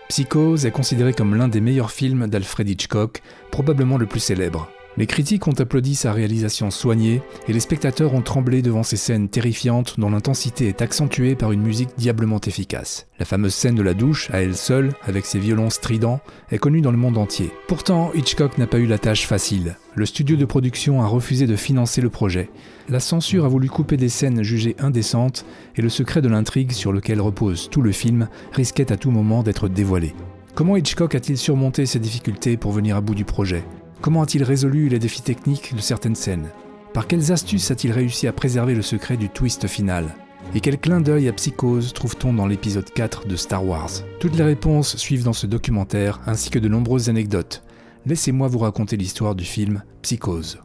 Psychose est considéré comme l'un des meilleurs films d'Alfred Hitchcock, probablement le plus célèbre. Les critiques ont applaudi sa réalisation soignée et les spectateurs ont tremblé devant ces scènes terrifiantes dont l'intensité est accentuée par une musique diablement efficace. La fameuse scène de la douche, à elle seule, avec ses violons stridents, est connue dans le monde entier. Pourtant, Hitchcock n'a pas eu la tâche facile. Le studio de production a refusé de financer le projet. La censure a voulu couper des scènes jugées indécentes et le secret de l'intrigue sur lequel repose tout le film risquait à tout moment d'être dévoilé. Comment Hitchcock a-t-il surmonté ces difficultés pour venir à bout du projet ? Comment a-t-il résolu les défis techniques de certaines scènes ? Par quelles astuces a-t-il réussi à préserver le secret du twist final ? Et quel clin d'œil à Psychose trouve-t-on dans l'épisode 4 de Star Wars ? Toutes les réponses suivent dans ce documentaire, ainsi que de nombreuses anecdotes. Laissez-moi vous raconter l'histoire du film Psychose.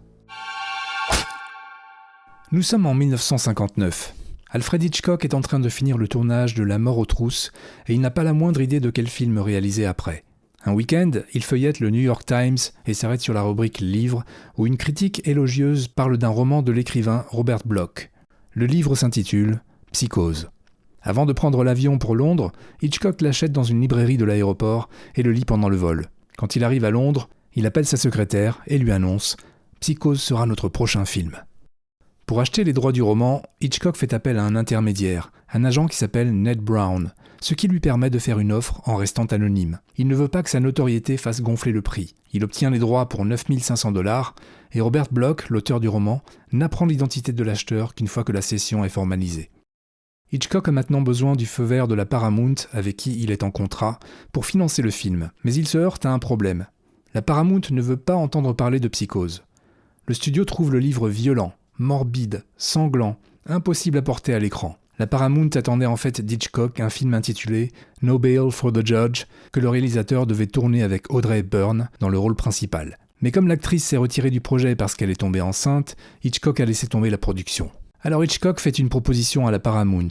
Nous sommes en 1959. Alfred Hitchcock est en train de finir le tournage de La mort aux trousses et il n'a pas la moindre idée de quel film réaliser après. Un week-end, il feuillette le New York Times et s'arrête sur la rubrique Livres où une critique élogieuse parle d'un roman de l'écrivain Robert Bloch. Le livre s'intitule Psychose. Avant de prendre l'avion pour Londres, Hitchcock l'achète dans une librairie de l'aéroport et le lit pendant le vol. Quand il arrive à Londres, il appelle sa secrétaire et lui annonce « Psychose sera notre prochain film ». Pour acheter les droits du roman, Hitchcock fait appel à un intermédiaire, un agent qui s'appelle Ned Brown, ce qui lui permet de faire une offre en restant anonyme. Il ne veut pas que sa notoriété fasse gonfler le prix. Il obtient les droits pour $9 500 et Robert Bloch, l'auteur du roman, n'apprend l'identité de l'acheteur qu'une fois que la cession est formalisée. Hitchcock a maintenant besoin du feu vert de la Paramount, avec qui il est en contrat, pour financer le film, mais il se heurte à un problème. La Paramount ne veut pas entendre parler de Psychose. Le studio trouve le livre violent, morbide, sanglant, impossible à porter à l'écran. La Paramount attendait en fait d'Hitchcock un film intitulé No Bail for the Judge que le réalisateur devait tourner avec Audrey Hepburn dans le rôle principal. Mais comme l'actrice s'est retirée du projet parce qu'elle est tombée enceinte, Hitchcock a laissé tomber la production. Alors Hitchcock fait une proposition à la Paramount.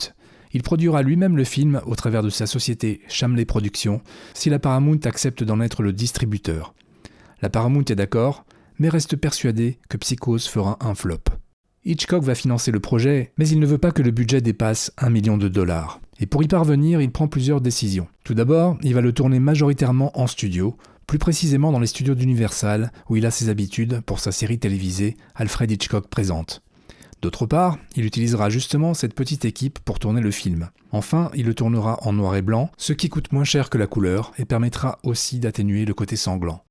Il produira lui-même le film au travers de sa société Shamley Productions si la Paramount accepte d'en être le distributeur. La Paramount est d'accord, mais reste persuadée que Psychose fera un flop. Hitchcock va financer le projet, mais il ne veut pas que le budget dépasse $1 million. Et pour y parvenir, il prend plusieurs décisions. Tout d'abord, il va le tourner majoritairement en studio, plus précisément dans les studios d'Universal, où il a ses habitudes pour sa série télévisée Alfred Hitchcock présente. D'autre part, il utilisera justement cette petite équipe pour tourner le film. Enfin, il le tournera en noir et blanc, ce qui coûte moins cher que la couleur et permettra aussi d'atténuer le côté sanglant.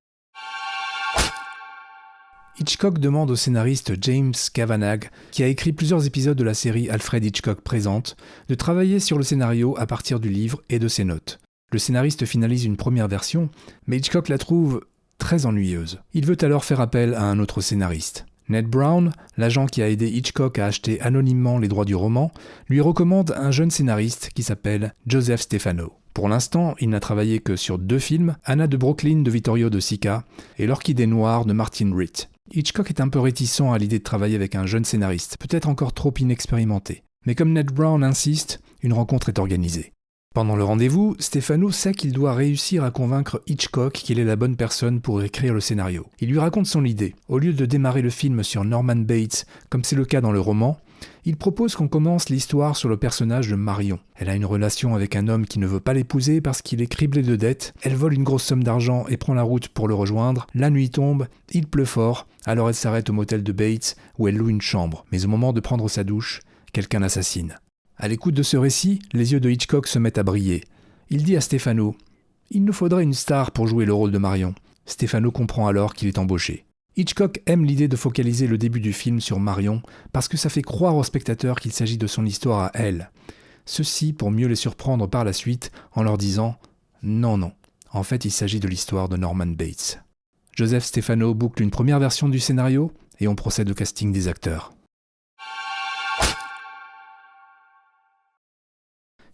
Hitchcock demande au scénariste James Cavanagh, qui a écrit plusieurs épisodes de la série Alfred Hitchcock présente, de travailler sur le scénario à partir du livre et de ses notes. Le scénariste finalise une première version, mais Hitchcock la trouve très ennuyeuse. Il veut alors faire appel à un autre scénariste. Ned Brown, l'agent qui a aidé Hitchcock à acheter anonymement les droits du roman, lui recommande un jeune scénariste qui s'appelle Joseph Stefano. Pour l'instant, il n'a travaillé que sur 2 films, Anna de Brooklyn de Vittorio De Sica et L'Orchidée Noire de Martin Ritt. Hitchcock est un peu réticent à l'idée de travailler avec un jeune scénariste, peut-être encore trop inexpérimenté. Mais comme Ned Brown insiste, une rencontre est organisée. Pendant le rendez-vous, Stefano sait qu'il doit réussir à convaincre Hitchcock qu'il est la bonne personne pour écrire le scénario. Il lui raconte son idée. Au lieu de démarrer le film sur Norman Bates, comme c'est le cas dans le roman, il propose qu'on commence l'histoire sur le personnage de Marion. Elle a une relation avec un homme qui ne veut pas l'épouser parce qu'il est criblé de dettes. Elle vole une grosse somme d'argent et prend la route pour le rejoindre. La nuit tombe, il pleut fort, alors elle s'arrête au motel de Bates où elle loue une chambre. Mais au moment de prendre sa douche, quelqu'un l'assassine. À l'écoute de ce récit, les yeux de Hitchcock se mettent à briller. Il dit à Stefano « Il nous faudrait une star pour jouer le rôle de Marion ». Stefano comprend alors qu'il est embauché. Hitchcock aime l'idée de focaliser le début du film sur Marion parce que ça fait croire aux spectateurs qu'il s'agit de son histoire à elle. Ceci pour mieux les surprendre par la suite en leur disant « Non, en fait il s'agit de l'histoire de Norman Bates ». Joseph Stefano boucle une première version du scénario et on procède au casting des acteurs.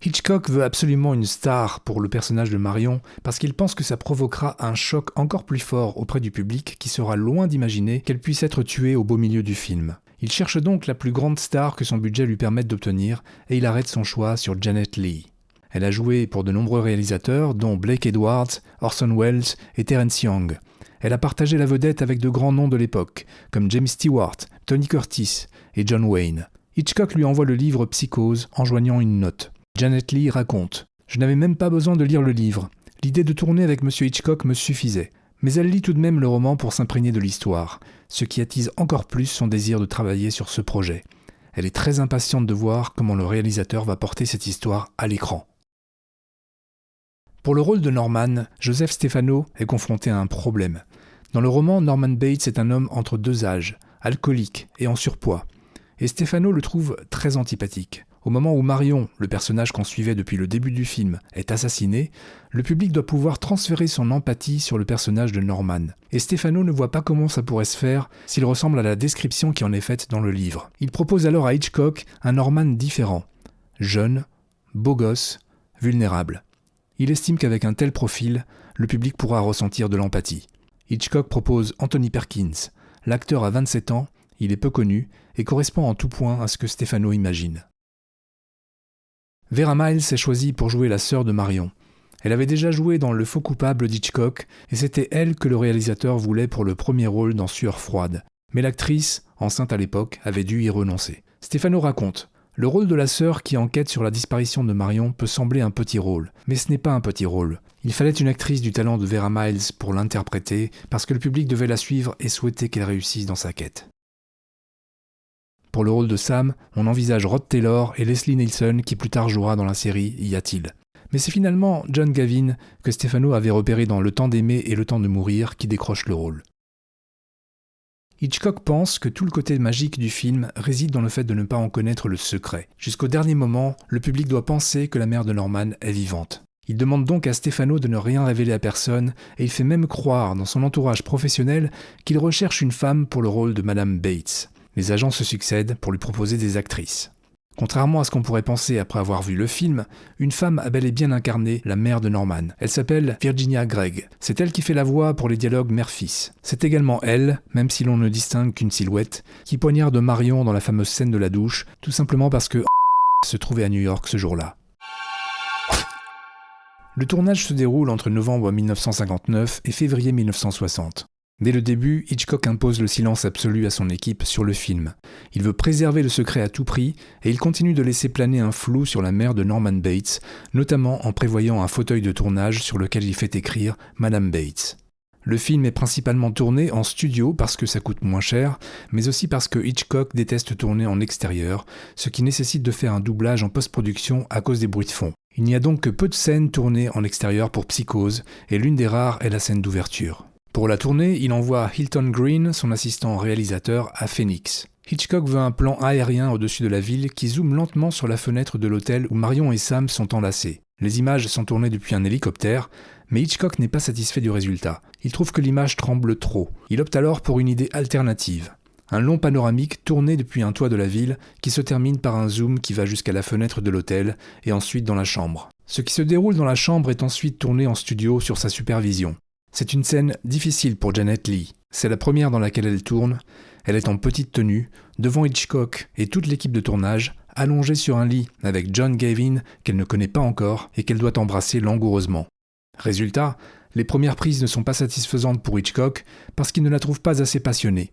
Hitchcock veut absolument une star pour le personnage de Marion parce qu'il pense que ça provoquera un choc encore plus fort auprès du public qui sera loin d'imaginer qu'elle puisse être tuée au beau milieu du film. Il cherche donc la plus grande star que son budget lui permette d'obtenir et il arrête son choix sur Janet Leigh. Elle a joué pour de nombreux réalisateurs dont Blake Edwards, Orson Welles et Terence Young. Elle a partagé la vedette avec de grands noms de l'époque comme James Stewart, Tony Curtis et John Wayne. Hitchcock lui envoie le livre Psychose en joignant une note. Janet Leigh raconte « Je n'avais même pas besoin de lire le livre. L'idée de tourner avec M. Hitchcock me suffisait, mais elle lit tout de même le roman pour s'imprégner de l'histoire, ce qui attise encore plus son désir de travailler sur ce projet. Elle est très impatiente de voir comment le réalisateur va porter cette histoire à l'écran. Pour le rôle de Norman, Joseph Stefano est confronté à un problème. Dans le roman, Norman Bates est un homme entre deux âges, alcoolique et en surpoids. Et Stefano le trouve très antipathique. Au moment où Marion, le personnage qu'on suivait depuis le début du film, est assassiné, le public doit pouvoir transférer son empathie sur le personnage de Norman. Et Stefano ne voit pas comment ça pourrait se faire s'il ressemble à la description qui en est faite dans le livre. Il propose alors à Hitchcock un Norman différent. Jeune, beau gosse, vulnérable. Il estime qu'avec un tel profil, le public pourra ressentir de l'empathie. Hitchcock propose Anthony Perkins. L'acteur a 27 ans, il est peu connu et correspond en tout point à ce que Stefano imagine. Vera Miles est choisie pour jouer la sœur de Marion. Elle avait déjà joué dans Le Faux coupable d'Hitchcock et c'était elle que le réalisateur voulait pour le premier rôle dans Sueur froide. Mais l'actrice, enceinte à l'époque, avait dû y renoncer. Stefano raconte « Le rôle de la sœur qui enquête sur la disparition de Marion peut sembler un petit rôle, mais ce n'est pas un petit rôle. Il fallait une actrice du talent de Vera Miles pour l'interpréter parce que le public devait la suivre et souhaitait qu'elle réussisse dans sa quête. » Pour le rôle de Sam, on envisage Rod Taylor et Leslie Nielsen qui plus tard jouera dans la série Y a-t-il. Mais c'est finalement John Gavin que Stefano avait repéré dans Le temps d'aimer et Le temps de mourir qui décroche le rôle. Hitchcock pense que tout le côté magique du film réside dans le fait de ne pas en connaître le secret. Jusqu'au dernier moment, le public doit penser que la mère de Norman est vivante. Il demande donc à Stefano de ne rien révéler à personne et il fait même croire dans son entourage professionnel qu'il recherche une femme pour le rôle de Madame Bates. Les agents se succèdent pour lui proposer des actrices. Contrairement à ce qu'on pourrait penser après avoir vu le film, une femme a bel et bien incarné la mère de Norman. Elle s'appelle Virginia Gregg. C'est elle qui fait la voix pour les dialogues mère-fils. C'est également elle, même si l'on ne distingue qu'une silhouette, qui poignarde Marion dans la fameuse scène de la douche, tout simplement parce que se trouvait à New York ce jour-là. Le tournage se déroule entre novembre 1959 et février 1960. Dès le début, Hitchcock impose le silence absolu à son équipe sur le film. Il veut préserver le secret à tout prix et il continue de laisser planer un flou sur la mère de Norman Bates, notamment en prévoyant un fauteuil de tournage sur lequel il fait écrire « Madame Bates ». Le film est principalement tourné en studio parce que ça coûte moins cher, mais aussi parce que Hitchcock déteste tourner en extérieur, ce qui nécessite de faire un doublage en post-production à cause des bruits de fond. Il n'y a donc que peu de scènes tournées en extérieur pour Psychose, et l'une des rares est la scène d'ouverture. Pour la tournée, il envoie Hilton Green, son assistant réalisateur, à Phoenix. Hitchcock veut un plan aérien au-dessus de la ville qui zoome lentement sur la fenêtre de l'hôtel où Marion et Sam sont enlacés. Les images sont tournées depuis un hélicoptère, mais Hitchcock n'est pas satisfait du résultat. Il trouve que l'image tremble trop. Il opte alors pour une idée alternative. Un long panoramique tourné depuis un toit de la ville qui se termine par un zoom qui va jusqu'à la fenêtre de l'hôtel et ensuite dans la chambre. Ce qui se déroule dans la chambre est ensuite tourné en studio sur sa supervision. C'est une scène difficile pour Janet Leigh. C'est la première dans laquelle elle tourne. Elle est en petite tenue, devant Hitchcock et toute l'équipe de tournage, allongée sur un lit avec John Gavin qu'elle ne connaît pas encore et qu'elle doit embrasser langoureusement. Résultat, les premières prises ne sont pas satisfaisantes pour Hitchcock parce qu'il ne la trouve pas assez passionnée.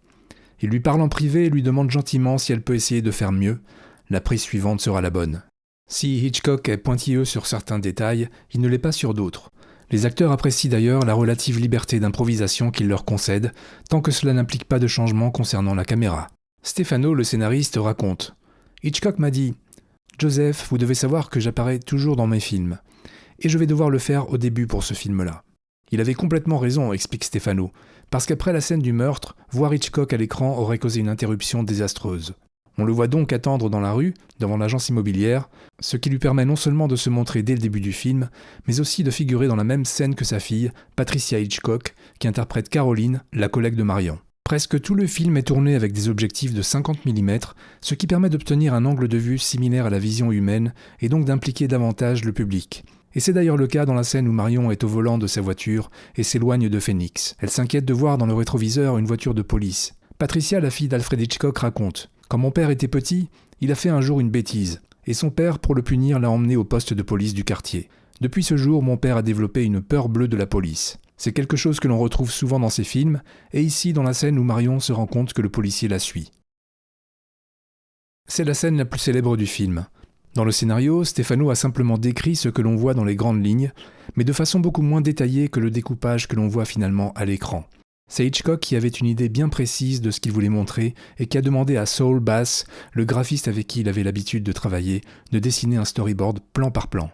Il lui parle en privé et lui demande gentiment si elle peut essayer de faire mieux. La prise suivante sera la bonne. Si Hitchcock est pointilleux sur certains détails, il ne l'est pas sur d'autres. Les acteurs apprécient d'ailleurs la relative liberté d'improvisation qu'il leur concède, tant que cela n'implique pas de changement concernant la caméra. Stefano, le scénariste, raconte « Hitchcock m'a dit « Joseph, vous devez savoir que j'apparais toujours dans mes films. Et je vais devoir le faire au début pour ce film-là. » Il avait complètement raison, explique Stefano, parce qu'après la scène du meurtre, voir Hitchcock à l'écran aurait causé une interruption désastreuse. On le voit donc attendre dans la rue, devant l'agence immobilière, ce qui lui permet non seulement de se montrer dès le début du film, mais aussi de figurer dans la même scène que sa fille, Patricia Hitchcock, qui interprète Caroline, la collègue de Marion. Presque tout le film est tourné avec des objectifs de 50 mm, ce qui permet d'obtenir un angle de vue similaire à la vision humaine et donc d'impliquer davantage le public. Et c'est d'ailleurs le cas dans la scène où Marion est au volant de sa voiture et s'éloigne de Phoenix. Elle s'inquiète de voir dans le rétroviseur une voiture de police. Patricia, la fille d'Alfred Hitchcock, raconte « Quand mon père était petit, il a fait un jour une bêtise, et son père, pour le punir, l'a emmené au poste de police du quartier. Depuis ce jour, mon père a développé une peur bleue de la police. C'est quelque chose que l'on retrouve souvent dans ses films, et ici dans la scène où Marion se rend compte que le policier la suit. C'est la scène la plus célèbre du film. Dans le scénario, Stefano a simplement décrit ce que l'on voit dans les grandes lignes, mais de façon beaucoup moins détaillée que le découpage que l'on voit finalement à l'écran. C'est Hitchcock qui avait une idée bien précise de ce qu'il voulait montrer et qui a demandé à Saul Bass, le graphiste avec qui il avait l'habitude de travailler, de dessiner un storyboard plan par plan.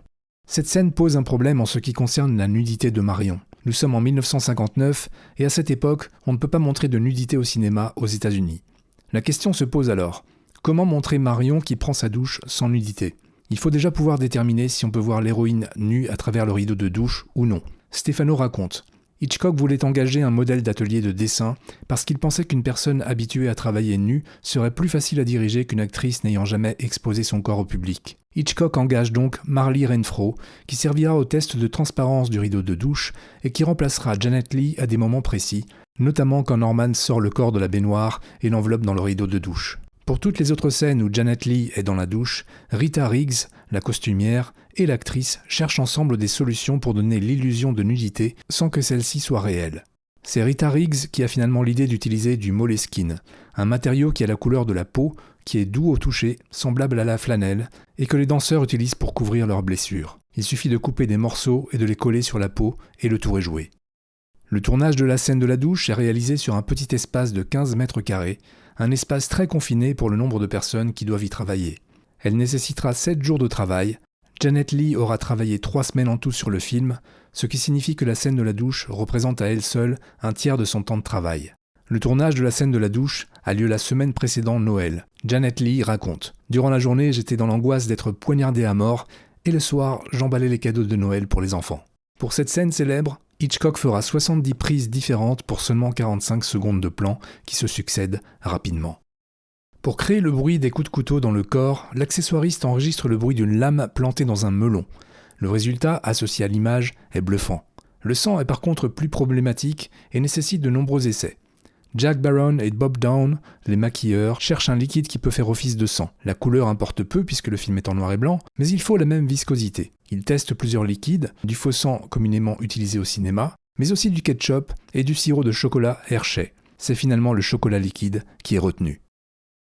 Cette scène pose un problème en ce qui concerne la nudité de Marion. Nous sommes en 1959 et à cette époque, on ne peut pas montrer de nudité au cinéma aux États-Unis. La question se pose alors, comment montrer Marion qui prend sa douche sans nudité ? Il faut déjà pouvoir déterminer si on peut voir l'héroïne nue à travers le rideau de douche ou non. Stefano raconte. Hitchcock voulait engager un modèle d'atelier de dessin parce qu'il pensait qu'une personne habituée à travailler nue serait plus facile à diriger qu'une actrice n'ayant jamais exposé son corps au public. Hitchcock engage donc Marlee Renfro, qui servira au test de transparence du rideau de douche et qui remplacera Janet Leigh à des moments précis, notamment quand Norman sort le corps de la baignoire et l'enveloppe dans le rideau de douche. Pour toutes les autres scènes où Janet Leigh est dans la douche, Rita Riggs, la costumière, et l'actrice cherchent ensemble des solutions pour donner l'illusion de nudité sans que celle-ci soit réelle. C'est Rita Riggs qui a finalement l'idée d'utiliser du Moleskine, un matériau qui a la couleur de la peau, qui est doux au toucher, semblable à la flanelle, et que les danseurs utilisent pour couvrir leurs blessures. Il suffit de couper des morceaux et de les coller sur la peau, et le tour est joué. Le tournage de la scène de la douche est réalisé sur un petit espace de 15 mètres carrés, un espace très confiné pour le nombre de personnes qui doivent y travailler. Elle nécessitera 7 jours de travail. Janet Leigh aura travaillé 3 semaines en tout sur le film, ce qui signifie que la scène de la douche représente à elle seule un tiers de son temps de travail. Le tournage de la scène de la douche a lieu la semaine précédant Noël. Janet Leigh raconte « Durant la journée, j'étais dans l'angoisse d'être poignardée à mort, et le soir, j'emballais les cadeaux de Noël pour les enfants. » Pour cette scène célèbre, Hitchcock fera 70 prises différentes pour seulement 45 secondes de plan qui se succèdent rapidement. Pour créer le bruit des coups de couteau dans le corps, l'accessoiriste enregistre le bruit d'une lame plantée dans un melon. Le résultat, associé à l'image, est bluffant. Le sang est par contre plus problématique et nécessite de nombreux essais. Jack Baron et Bob Down, les maquilleurs, cherchent un liquide qui peut faire office de sang. La couleur importe peu puisque le film est en noir et blanc, mais il faut la même viscosité. Ils testent plusieurs liquides, du faux sang communément utilisé au cinéma, mais aussi du ketchup et du sirop de chocolat Hershey. C'est finalement le chocolat liquide qui est retenu.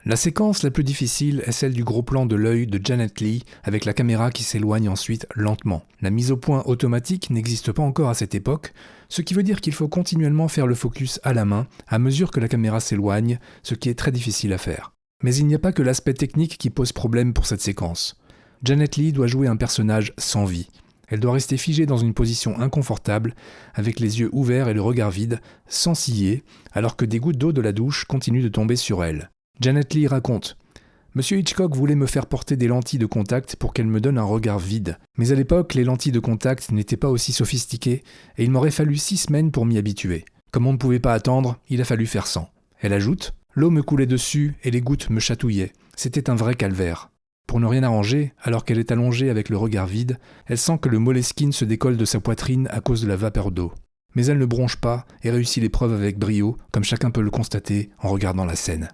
La séquence la plus difficile est celle du gros plan de l'œil de Janet Leigh avec la caméra qui s'éloigne ensuite lentement. La mise au point automatique n'existe pas encore à cette époque, ce qui veut dire qu'il faut continuellement faire le focus à la main à mesure que la caméra s'éloigne, ce qui est très difficile à faire. Mais il n'y a pas que l'aspect technique qui pose problème pour cette séquence. Janet Leigh doit jouer un personnage sans vie. Elle doit rester figée dans une position inconfortable, avec les yeux ouverts et le regard vide, sans ciller, alors que des gouttes d'eau de la douche continuent de tomber sur elle. Janet Leigh raconte « Monsieur Hitchcock voulait me faire porter des lentilles de contact pour qu'elle me donne un regard vide. Mais à l'époque, les lentilles de contact n'étaient pas aussi sophistiquées et il m'aurait fallu 6 semaines pour m'y habituer. Comme on ne pouvait pas attendre, il a fallu faire sans. » Elle ajoute « L'eau me coulait dessus et les gouttes me chatouillaient. C'était un vrai calvaire. » Pour ne rien arranger, alors qu'elle est allongée avec le regard vide, elle sent que le Moleskine se décolle de sa poitrine à cause de la vapeur d'eau. Mais elle ne bronche pas et réussit l'épreuve avec brio, comme chacun peut le constater en regardant la scène.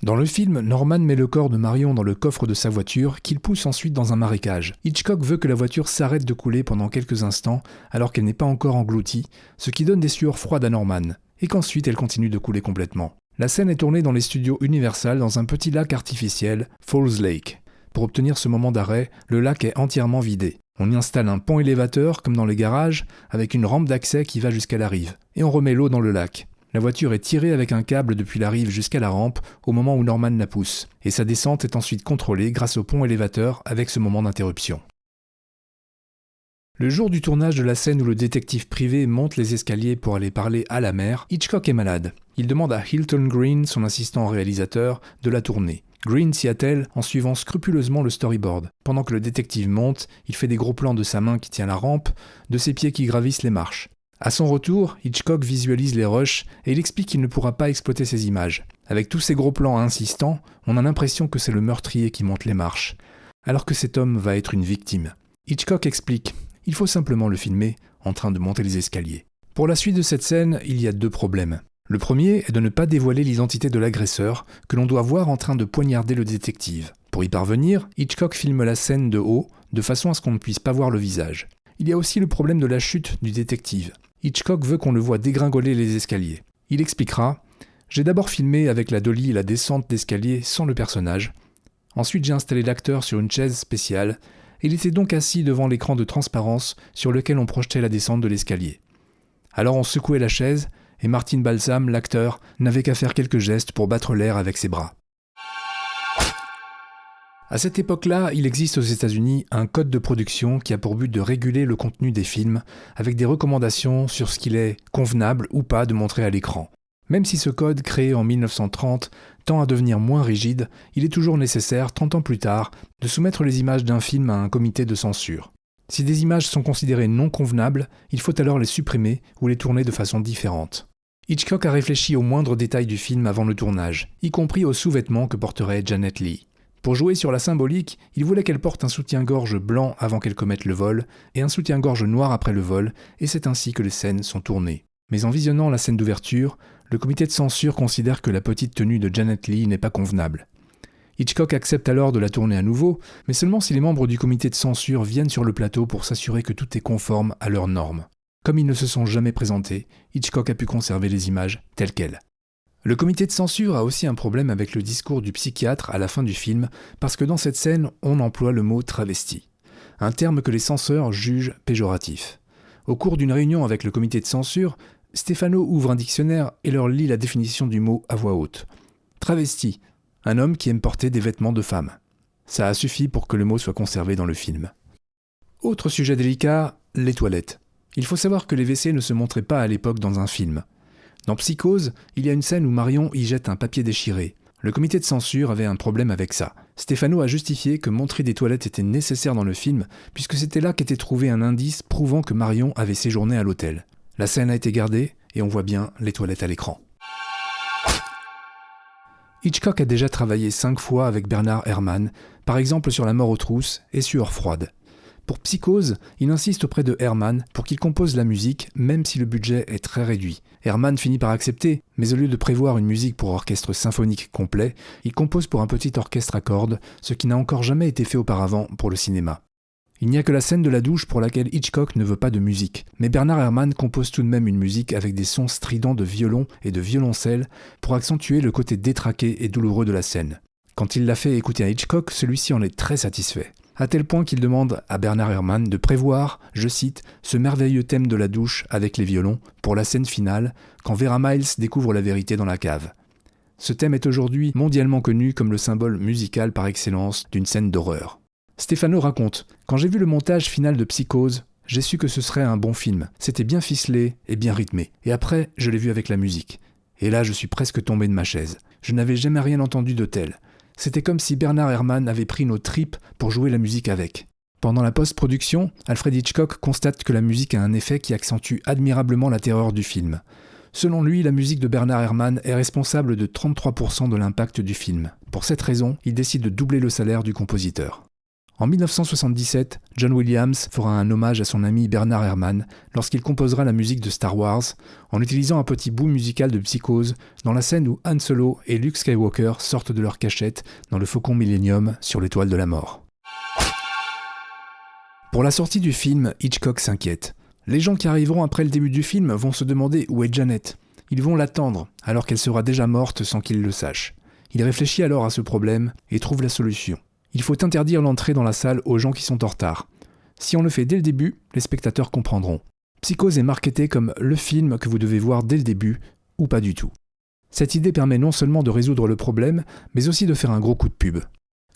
Dans le film, Norman met le corps de Marion dans le coffre de sa voiture, qu'il pousse ensuite dans un marécage. Hitchcock veut que la voiture s'arrête de couler pendant quelques instants, alors qu'elle n'est pas encore engloutie, ce qui donne des sueurs froides à Norman, et qu'ensuite elle continue de couler complètement. La scène est tournée dans les studios Universal dans un petit lac artificiel, Falls Lake. Pour obtenir ce moment d'arrêt, le lac est entièrement vidé. On y installe un pont élévateur, comme dans les garages, avec une rampe d'accès qui va jusqu'à la rive, et on remet l'eau dans le lac. La voiture est tirée avec un câble depuis la rive jusqu'à la rampe au moment où Norman la pousse, et sa descente est ensuite contrôlée grâce au pont élévateur avec ce moment d'interruption. Le jour du tournage de la scène où le détective privé monte les escaliers pour aller parler à la mère, Hitchcock est malade. Il demande à Hilton Green, son assistant réalisateur, de la tourner. Green s'y attelle en suivant scrupuleusement le storyboard. Pendant que le détective monte, il fait des gros plans de sa main qui tient la rampe, de ses pieds qui gravissent les marches. À son retour, Hitchcock visualise les rushs et il explique qu'il ne pourra pas exploiter ces images. Avec tous ces gros plans insistants, on a l'impression que c'est le meurtrier qui monte les marches, alors que cet homme va être une victime. Hitchcock explique « Il faut simplement le filmer en train de monter les escaliers ». Pour la suite de cette scène, il y a 2 problèmes. Le premier est de ne pas dévoiler l'identité de l'agresseur, que l'on doit voir en train de poignarder le détective. Pour y parvenir, Hitchcock filme la scène de haut, de façon à ce qu'on ne puisse pas voir le visage. Il y a aussi le problème de la chute du détective. Hitchcock veut qu'on le voie dégringoler les escaliers. Il expliquera J'ai d'abord filmé avec la dolly la descente d'escalier sans le personnage. Ensuite, j'ai installé l'acteur sur une chaise spéciale. Il était donc assis devant l'écran de transparence sur lequel on projetait la descente de l'escalier. Alors on secouait la chaise et Martin Balsam, l'acteur, n'avait qu'à faire quelques gestes pour battre l'air avec ses bras. À cette époque-là, il existe aux États-Unis un code de production qui a pour but de réguler le contenu des films avec des recommandations sur ce qu'il est convenable ou pas de montrer à l'écran. Même si ce code, créé en 1930, tend à devenir moins rigide, il est toujours nécessaire, 30 ans plus tard, de soumettre les images d'un film à un comité de censure. Si des images sont considérées non convenables, il faut alors les supprimer ou les tourner de façon différente. Hitchcock a réfléchi aux moindres détails du film avant le tournage, y compris aux sous-vêtements que porterait Janet Leigh. Pour jouer sur la symbolique, il voulait qu'elle porte un soutien-gorge blanc avant qu'elle commette le vol, et un soutien-gorge noir après le vol, et c'est ainsi que les scènes sont tournées. Mais en visionnant la scène d'ouverture, le comité de censure considère que la petite tenue de Janet Leigh n'est pas convenable. Hitchcock accepte alors de la tourner à nouveau, mais seulement si les membres du comité de censure viennent sur le plateau pour s'assurer que tout est conforme à leurs normes. Comme ils ne se sont jamais présentés, Hitchcock a pu conserver les images telles quelles. Le comité de censure a aussi un problème avec le discours du psychiatre à la fin du film, parce que dans cette scène, on emploie le mot travesti, un terme que les censeurs jugent péjoratif. Au cours d'une réunion avec le comité de censure, Stefano ouvre un dictionnaire et leur lit la définition du mot à voix haute. Travesti, un homme qui aime porter des vêtements de femme. Ça a suffi pour que le mot soit conservé dans le film. Autre sujet délicat, les toilettes. Il faut savoir que les WC ne se montraient pas à l'époque dans un film. Dans Psychose, il y a une scène où Marion y jette un papier déchiré. Le comité de censure avait un problème avec ça. Stefano a justifié que montrer des toilettes était nécessaire dans le film, puisque c'était là qu'était trouvé un indice prouvant que Marion avait séjourné à l'hôtel. La scène a été gardée, et on voit bien les toilettes à l'écran. Hitchcock a déjà travaillé 5 fois avec Bernard Herrmann, par exemple sur La mort aux trousses et Sueur froide. Pour Psychose, il insiste auprès de Herrmann pour qu'il compose la musique, même si le budget est très réduit. Herrmann finit par accepter, mais au lieu de prévoir une musique pour orchestre symphonique complet, il compose pour un petit orchestre à cordes, ce qui n'a encore jamais été fait auparavant pour le cinéma. Il n'y a que la scène de la douche pour laquelle Hitchcock ne veut pas de musique, mais Bernard Herrmann compose tout de même une musique avec des sons stridents de violon et de violoncelle pour accentuer le côté détraqué et douloureux de la scène. Quand il l'a fait écouter à Hitchcock, celui-ci en est très satisfait, à tel point qu'il demande à Bernard Herrmann de prévoir, je cite, « ce merveilleux thème de la douche avec les violons pour la scène finale, quand Vera Miles découvre la vérité dans la cave. » Ce thème est aujourd'hui mondialement connu comme le symbole musical par excellence d'une scène d'horreur. Stefano raconte « Quand j'ai vu le montage final de Psychose, j'ai su que ce serait un bon film. C'était bien ficelé et bien rythmé. Et après, je l'ai vu avec la musique. Et là, je suis presque tombé de ma chaise. Je n'avais jamais rien entendu de tel. C'était comme si Bernard Herrmann avait pris nos tripes pour jouer la musique avec. » Pendant la post-production, Alfred Hitchcock constate que la musique a un effet qui accentue admirablement la terreur du film. Selon lui, la musique de Bernard Herrmann est responsable de 33% de l'impact du film. Pour cette raison, il décide de doubler le salaire du compositeur. En 1977, John Williams fera un hommage à son ami Bernard Herrmann lorsqu'il composera la musique de Star Wars en utilisant un petit bout musical de Psychose dans la scène où Han Solo et Luke Skywalker sortent de leur cachette dans le Faucon Millenium sur l'étoile de la mort. Pour la sortie du film, Hitchcock s'inquiète. Les gens qui arriveront après le début du film vont se demander où est Janet. Ils vont l'attendre alors qu'elle sera déjà morte sans qu'ils le sachent. Il réfléchit alors à ce problème et trouve la solution. Il faut interdire l'entrée dans la salle aux gens qui sont en retard. Si on le fait dès le début, les spectateurs comprendront. Psychose est marketé comme le film que vous devez voir dès le début, ou pas du tout. Cette idée permet non seulement de résoudre le problème, mais aussi de faire un gros coup de pub.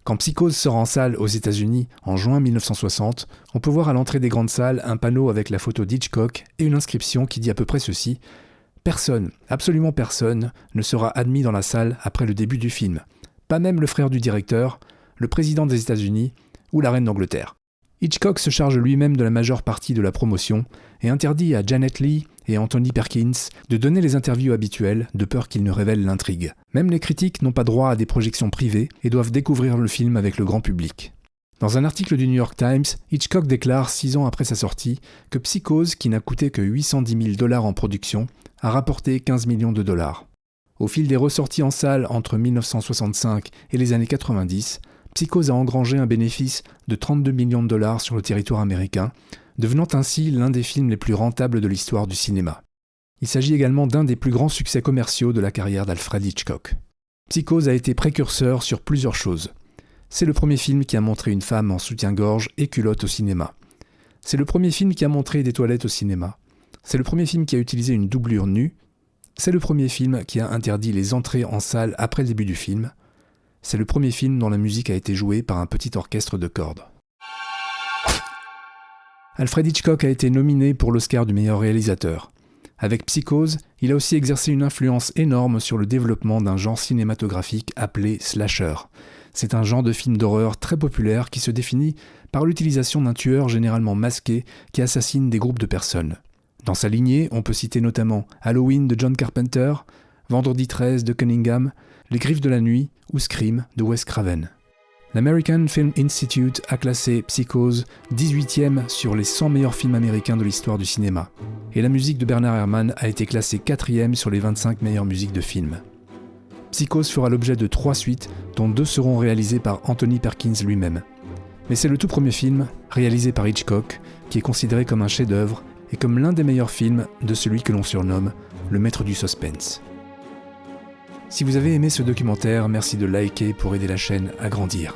Quand Psychose sort en salle aux États-Unis en juin 1960, on peut voir à l'entrée des grandes salles un panneau avec la photo d'Hitchcock et une inscription qui dit à peu près ceci : « Personne, absolument personne, ne sera admis dans la salle après le début du film. Pas même le frère du directeur, le président des États-Unis ou la reine d'Angleterre. » Hitchcock se charge lui-même de la majeure partie de la promotion et interdit à Janet Leigh et Anthony Perkins de donner les interviews habituelles de peur qu'ils ne révèlent l'intrigue. Même les critiques n'ont pas droit à des projections privées et doivent découvrir le film avec le grand public. Dans un article du New York Times, Hitchcock déclare 6 ans après sa sortie que Psychose, qui n'a coûté que $810 000 en production, a rapporté $15 millions. Au fil des ressorties en salle entre 1965 et les années 90, Psychose a engrangé un bénéfice de $32 millions sur le territoire américain, devenant ainsi l'un des films les plus rentables de l'histoire du cinéma. Il s'agit également d'un des plus grands succès commerciaux de la carrière d'Alfred Hitchcock. Psychose a été précurseur sur plusieurs choses. C'est le premier film qui a montré une femme en soutien-gorge et culotte au cinéma. C'est le premier film qui a montré des toilettes au cinéma. C'est le premier film qui a utilisé une doublure nue. C'est le premier film qui a interdit les entrées en salle après le début du film. C'est le premier film dont la musique a été jouée par un petit orchestre de cordes. Alfred Hitchcock a été nominé pour l'Oscar du meilleur réalisateur. Avec Psychose, il a aussi exercé une influence énorme sur le développement d'un genre cinématographique appelé slasher. C'est un genre de film d'horreur très populaire qui se définit par l'utilisation d'un tueur généralement masqué qui assassine des groupes de personnes. Dans sa lignée, on peut citer notamment Halloween de John Carpenter, Vendredi 13 de Cunningham, Les Griffes de la Nuit ou Scream de Wes Craven. L'American Film Institute a classé Psychose 18e sur les 100 meilleurs films américains de l'histoire du cinéma. Et la musique de Bernard Herrmann a été classée 4e sur les 25 meilleures musiques de films. Psychose fera l'objet de 3 suites, dont 2 seront réalisées par Anthony Perkins lui-même. Mais c'est le tout premier film, réalisé par Hitchcock, qui est considéré comme un chef-d'œuvre et comme l'un des meilleurs films de celui que l'on surnomme le maître du suspense. Si vous avez aimé ce documentaire, merci de liker pour aider la chaîne à grandir.